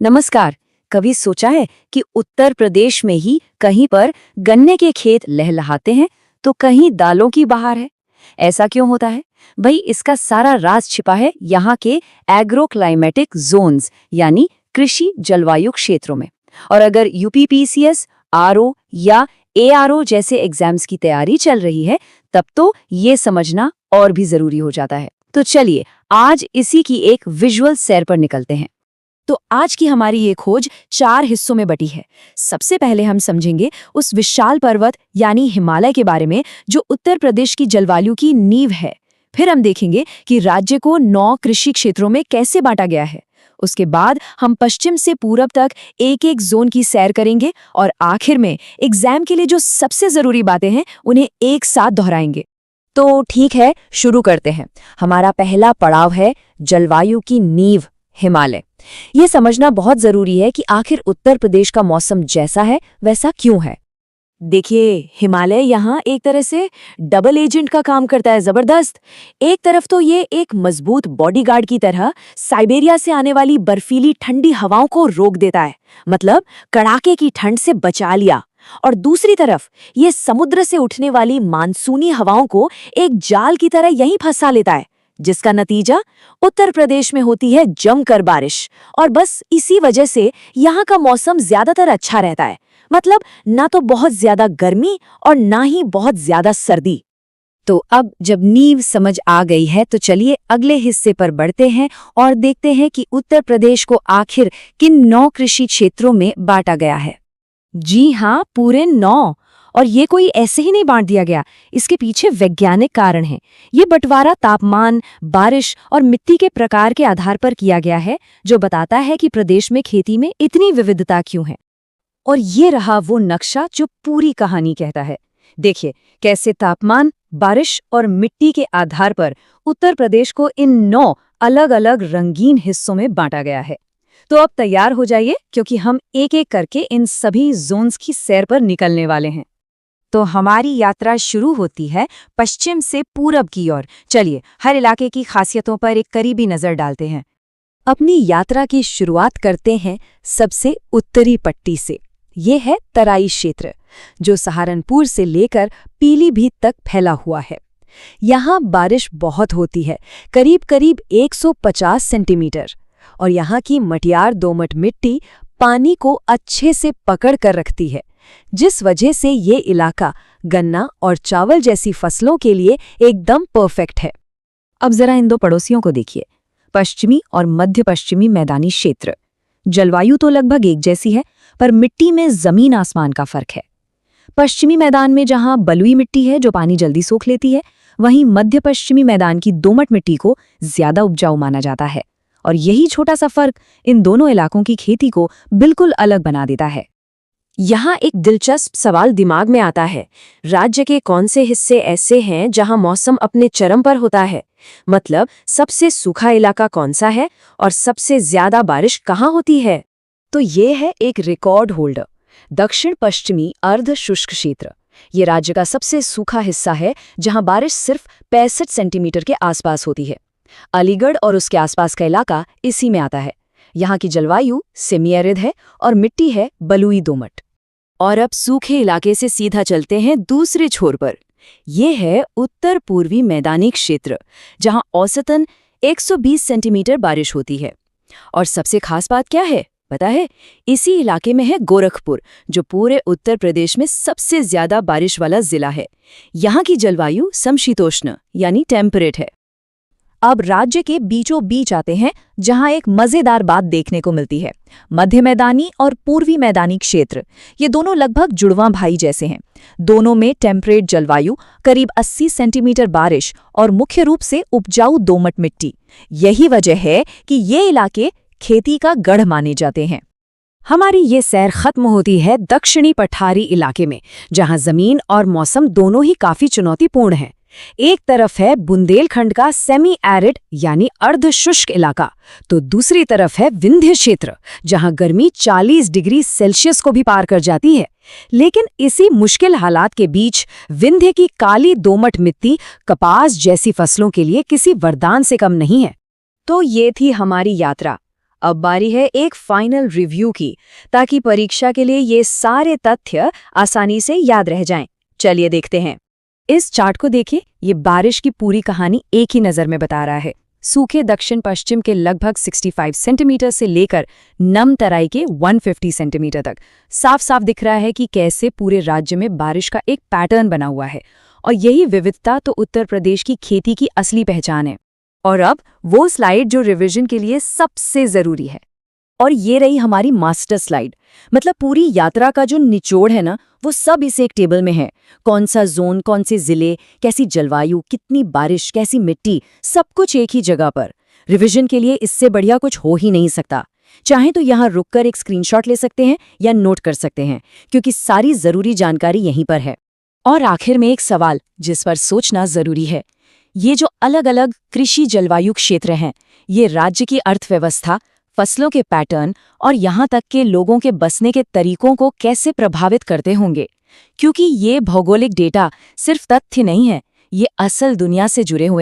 नमस्कार। कभी सोचा है कि उत्तर प्रदेश में ही कहीं पर गन्ने के खेत लहलहाते हैं तो कहीं दालों की बहार है। ऐसा क्यों होता है? भाई इसका सारा राज छिपा है यहाँ के एग्रो क्लाइमेटिक जोन्स यानी कृषि जलवायु क्षेत्रों में। और अगर यूपीपीसीएस, आरओ या एआरओ जैसे एग्जाम्स की तैयारी चल रही है तब तो ये समझना और भी जरूरी हो जाता है। तो चलिए आज इसी की एक विजुअल सैर पर निकलते हैं। तो आज की हमारी ये खोज 4 हिस्सों में बटी है। सबसे पहले हम समझेंगे उस विशाल पर्वत यानी हिमालय के बारे में जो उत्तर प्रदेश की जलवायु की नींव है। फिर हम देखेंगे कि राज्य को 9 कृषि क्षेत्रों में कैसे बांटा गया है। उसके बाद हम पश्चिम से पूरब तक एक एक जोन की सैर करेंगे और आखिर में एग्जाम के लिए जो सबसे जरूरी बातें हैं उन्हें एक साथ दोहराएंगे। तो ठीक है, शुरू करते हैं। हमारा पहला पड़ाव है जलवायु की नींव हिमालय। ये समझना बहुत जरूरी है कि आखिर उत्तर प्रदेश का मौसम जैसा है वैसा क्यों है। देखिए, हिमालय यहाँ एक तरह से डबल एजेंट का काम करता है। जबरदस्त। एक तरफ तो ये एक मजबूत बॉडीगार्ड की तरह साइबेरिया से आने वाली बर्फीली ठंडी हवाओं को रोक देता है, मतलब कड़ाके की ठंड से बचा लिया। और दूसरी तरफ ये समुद्र से उठने वाली मानसूनी हवाओं को एक जाल की तरह यहीं फंसा लेता है, जिसका नतीजा उत्तर प्रदेश में होती है जमकर बारिश। और बस इसी वजह से यहाँ का मौसम ज्यादातर अच्छा रहता है, मतलब ना तो बहुत ज्यादा गर्मी और ना ही बहुत ज्यादा सर्दी। तो अब जब नींव समझ आ गई है तो चलिए अगले हिस्से पर बढ़ते हैं और देखते हैं कि उत्तर प्रदेश को आखिर किन 9 कृषि क्षेत्रों में बांटा गया है। जी हाँ, पूरे 9। और ये कोई ऐसे ही नहीं बांट दिया गया, इसके पीछे वैज्ञानिक कारण है। ये बंटवारा तापमान, बारिश और मिट्टी के प्रकार के आधार पर किया गया है, जो बताता है कि प्रदेश में खेती में इतनी विविधता क्यों है। और ये रहा वो नक्शा जो पूरी कहानी कहता है। देखिए कैसे तापमान, बारिश और मिट्टी के आधार पर उत्तर प्रदेश को इन 9 अलग-अलग रंगीन हिस्सों में बांटा गया है। तो अब तैयार हो जाइए, क्योंकि हम एक एक करके इन सभी जोन्स की सैर पर निकलने वाले हैं। तो हमारी यात्रा शुरू होती है पश्चिम से पूरब की ओर। चलिए हर इलाके की खासियतों पर एक करीबी नजर डालते हैं। अपनी यात्रा की शुरुआत करते हैं सबसे उत्तरी पट्टी से। ये है तराई क्षेत्र, जो सहारनपुर से लेकर पीलीभीत तक फैला हुआ है। यहाँ बारिश बहुत होती है, करीब करीब 150 सेंटीमीटर। और यहाँ की मटियार दोमट मिट्टी पानी को अच्छे से पकड़ कर रखती है, जिस वजह से ये इलाका गन्ना और चावल जैसी फसलों के लिए एकदम परफेक्ट है। अब जरा इन 2 पड़ोसियों को देखिए, पश्चिमी और मध्य पश्चिमी मैदानी क्षेत्र। जलवायु तो लगभग एक जैसी है, पर मिट्टी में जमीन आसमान का फर्क है। पश्चिमी मैदान में जहां बलुई मिट्टी है जो पानी जल्दी सोख लेती है, वहीं मध्य पश्चिमी मैदान की दोमट मिट्टी को ज्यादा उपजाऊ माना जाता है। और यही छोटा सा फर्क इन दोनों इलाकों की खेती को बिल्कुल अलग बना देता है। यहाँ एक दिलचस्प सवाल दिमाग में आता है, राज्य के कौन से हिस्से ऐसे हैं जहाँ मौसम अपने चरम पर होता है? मतलब सबसे सूखा इलाका कौन सा है और सबसे ज्यादा बारिश कहाँ होती है? तो ये है एक रिकॉर्ड होल्डर, दक्षिण पश्चिमी अर्ध शुष्क क्षेत्र। ये राज्य का सबसे सूखा हिस्सा है, जहाँ बारिश सिर्फ 65 सेंटीमीटर के आसपास होती है। अलीगढ़ और उसके आसपास का इलाका इसी में आता है। यहाँ की जलवायु सेमी एरिड है और मिट्टी है बलुई दोमट। और अब सूखे इलाके से सीधा चलते हैं दूसरे छोर पर। ये है उत्तर पूर्वी मैदानी क्षेत्र, जहां औसतन 120 सेंटीमीटर बारिश होती है। और सबसे खास बात क्या है पता है? इसी इलाके में है गोरखपुर, जो पूरे उत्तर प्रदेश में सबसे ज्यादा बारिश वाला जिला है। यहाँ की जलवायु समशीतोष्ण यानी टेम्परेट है। अब राज्य के बीचों बीच आते हैं, जहां एक मजेदार बात देखने को मिलती है। मध्य मैदानी और पूर्वी मैदानी क्षेत्र, ये दोनों लगभग जुड़वां भाई जैसे हैं। दोनों में टेम्परेट जलवायु, करीब 80 सेंटीमीटर बारिश और मुख्य रूप से उपजाऊ दोमट मिट्टी। यही वजह है कि ये इलाके खेती का गढ़ माने जाते हैं। हमारी ये सैर खत्म होती है दक्षिणी पठारी इलाके में, जहां जमीन और मौसम दोनों ही काफी चुनौतीपूर्ण हैं। एक तरफ है बुंदेलखंड का सेमी एरिड यानी अर्ध शुष्क इलाका, तो दूसरी तरफ है विंध्य क्षेत्र, जहां गर्मी 40 डिग्री सेल्सियस को भी पार कर जाती है। लेकिन इसी मुश्किल हालात के बीच विंध्य की काली दोमट मिट्टी कपास जैसी फसलों के लिए किसी वरदान से कम नहीं है। तो ये थी हमारी यात्रा। अब बारी है एक फाइनल रिव्यू की, ताकि परीक्षा के लिए ये सारे तथ्य आसानी से याद रह जाएं। चलिए देखते हैं। इस चार्ट को देखिए, ये बारिश की पूरी कहानी एक ही नज़र में बता रहा है। सूखे दक्षिण पश्चिम के लगभग 65 सेंटीमीटर से लेकर नम तराई के 150 सेंटीमीटर तक साफ साफ दिख रहा है कि कैसे पूरे राज्य में बारिश का एक पैटर्न बना हुआ है। और यही विविधता तो उत्तर प्रदेश की खेती की असली पहचान है। और अब वो स्लाइड जो रिवीजन के लिए सबसे ज़रूरी है। और ये रही हमारी मास्टर स्लाइड। मतलब पूरी यात्रा का जो निचोड़ है ना, वो सब इस एक टेबल में है। कौन सा जोन, कौन से जिले, कैसी जलवायु, कितनी बारिश, कैसी मिट्टी, सब कुछ एक ही जगह पर। रिवीजन के लिए इससे बढ़िया कुछ हो ही नहीं सकता। चाहे तो यहाँ रुककर एक स्क्रीनशॉट ले सकते हैं या नोट कर सकते हैं, क्योंकि सारी ज़रूरी जानकारी यहीं पर है। और आखिर में एक सवाल जिस पर सोचना ज़रूरी है। ये जो अलग अलग कृषि जलवायु क्षेत्र हैं, ये राज्य की अर्थव्यवस्था, फसलों के पैटर्न और यहाँ तक के लोगों के बसने के तरीकों को कैसे प्रभावित करते होंगे। क्योंकि ये भौगोलिक डेटा सिर्फ तथ्य नहीं है, ये असल दुनिया से जुड़े हुए